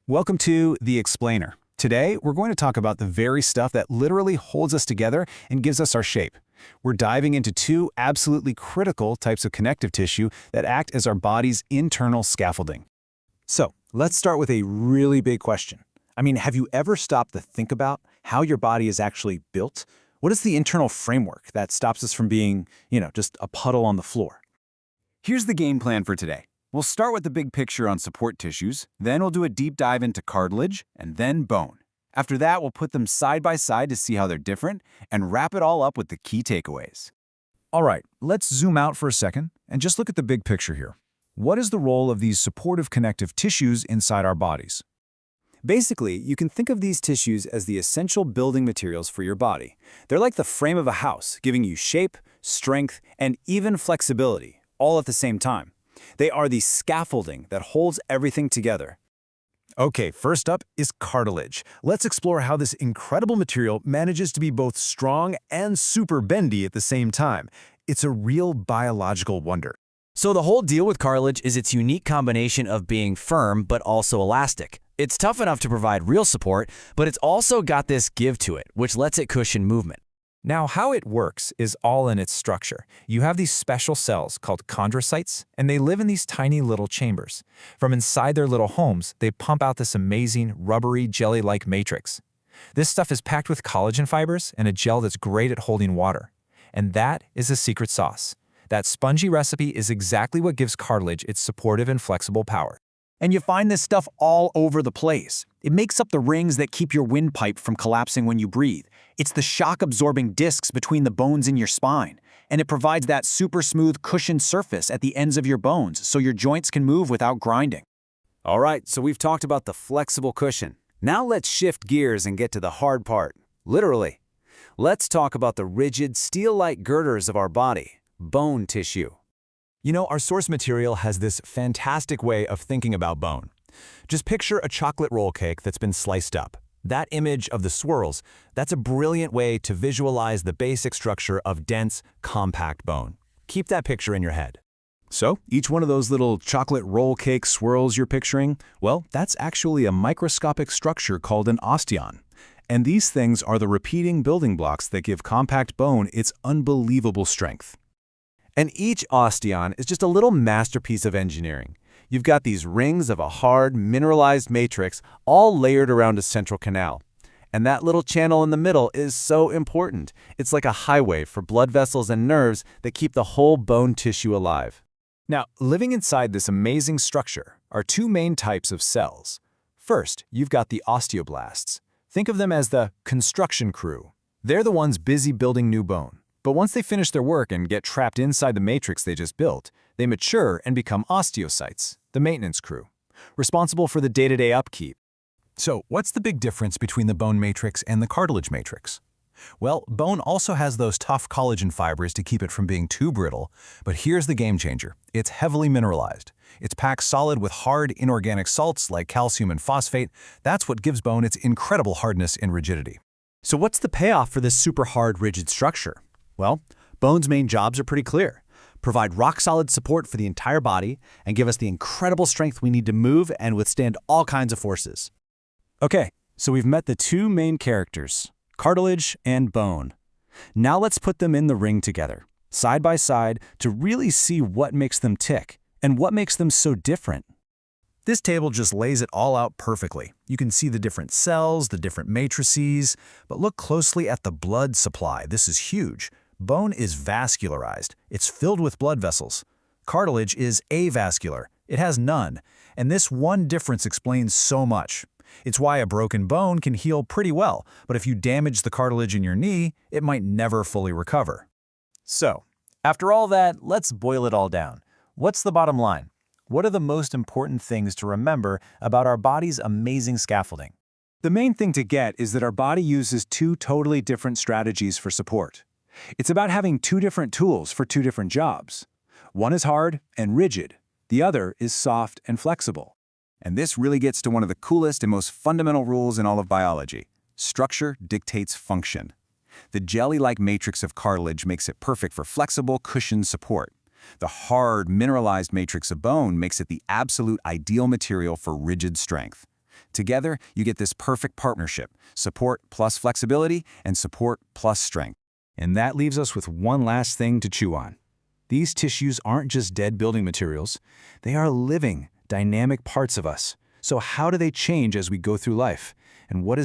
Welcome to The Explainer. Today, we're going to talk about the very stuff that literally holds us together and gives us our shape. We're diving into two absolutely critical types of connective tissue that act as our body's internal scaffolding. So, let's start with a really big question. Have you ever stopped to think about how your body is actually built? What is the internal framework that stops us from being, just a puddle on the floor? Here's the game plan for today. We'll start with the big picture on support tissues, then we'll do a deep dive into cartilage, and then bone. After that, we'll put them side by side to see how they're different, and wrap it all up with the key takeaways. All right, let's zoom out for a second and just look at the big picture here. What is the role of these supportive connective tissues inside our bodies? Basically, you can think of these tissues as the essential building materials for your body. They're like the frame of a house, giving you shape, strength, and even flexibility, all at the same time. They are the scaffolding that holds everything together. Okay, first up is cartilage. Let's explore how this incredible material manages to be both strong and super bendy at the same time. It's a real biological wonder. So the whole deal with cartilage is its unique combination of being firm but also elastic. It's tough enough to provide real support, but it's also got this give to it, which lets it cushion movement. Now, how it works is all in its structure. You have these special cells called chondrocytes, and they live in these tiny little chambers. From inside their little homes, they pump out this amazing, rubbery, jelly-like matrix. This stuff is packed with collagen fibers and a gel that's great at holding water. And that is the secret sauce. That spongy recipe is exactly what gives cartilage its supportive and flexible power. And you find this stuff all over the place. It makes up the rings that keep your windpipe from collapsing when you breathe. It's the shock-absorbing discs between the bones in your spine. And it provides that super smooth cushioned surface at the ends of your bones so your joints can move without grinding. All right, so we've talked about the flexible cushion. Now let's shift gears and get to the hard part. Literally. Let's talk about the rigid, steel-like girders of our body, bone tissue. Our source material has this fantastic way of thinking about bone. Just picture a chocolate roll cake that's been sliced up. That image of the swirls, that's a brilliant way to visualize the basic structure of dense, compact bone. Keep that picture in your head. So, each one of those little chocolate roll cake swirls you're picturing, well, that's actually a microscopic structure called an osteon. And these things are the repeating building blocks that give compact bone its unbelievable strength. And each osteon is just a little masterpiece of engineering. You've got these rings of a hard, mineralized matrix all layered around a central canal. And that little channel in the middle is so important. It's like a highway for blood vessels and nerves that keep the whole bone tissue alive. Now, living inside this amazing structure are two main types of cells. First, you've got the osteoblasts. Think of them as the construction crew. They're the ones busy building new bone. But once they finish their work and get trapped inside the matrix they just built, they mature and become osteocytes, the maintenance crew, responsible for the day-to-day upkeep. So, what's the big difference between the bone matrix and the cartilage matrix? Well, bone also has those tough collagen fibers to keep it from being too brittle, but here's the game changer. It's heavily mineralized. It's packed solid with hard inorganic salts like calcium and phosphate. That's what gives bone its incredible hardness and rigidity. So what's the payoff for this super hard, rigid structure? Well, bone's main jobs are pretty clear. Provide rock-solid support for the entire body and give us the incredible strength we need to move and withstand all kinds of forces. Okay, so we've met the two main characters, cartilage and bone. Now let's put them in the ring together, side by side, to really see what makes them tick and what makes them so different. This table just lays it all out perfectly. You can see the different cells, the different matrices, but look closely at the blood supply. This is huge. Bone is vascularized. It's filled with blood vessels. Cartilage is avascular. It has none. And this one difference explains so much. It's why a broken bone can heal pretty well, but if you damage the cartilage in your knee, it might never fully recover. So, after all that, let's boil it all down. What's the bottom line? What are the most important things to remember about our body's amazing scaffolding? The main thing to get is that our body uses two totally different strategies for support. It's about having two different tools for two different jobs. One is hard and rigid. The other is soft and flexible. And this really gets to one of the coolest and most fundamental rules in all of biology. Structure dictates function. The jelly-like matrix of cartilage makes it perfect for flexible, cushioned support. The hard, mineralized matrix of bone makes it the absolute ideal material for rigid strength. Together, you get this perfect partnership: support plus flexibility and support plus strength. And that leaves us with one last thing to chew on. These tissues aren't just dead building materials. They are living, dynamic parts of us. So how do they change as we go through life? And what does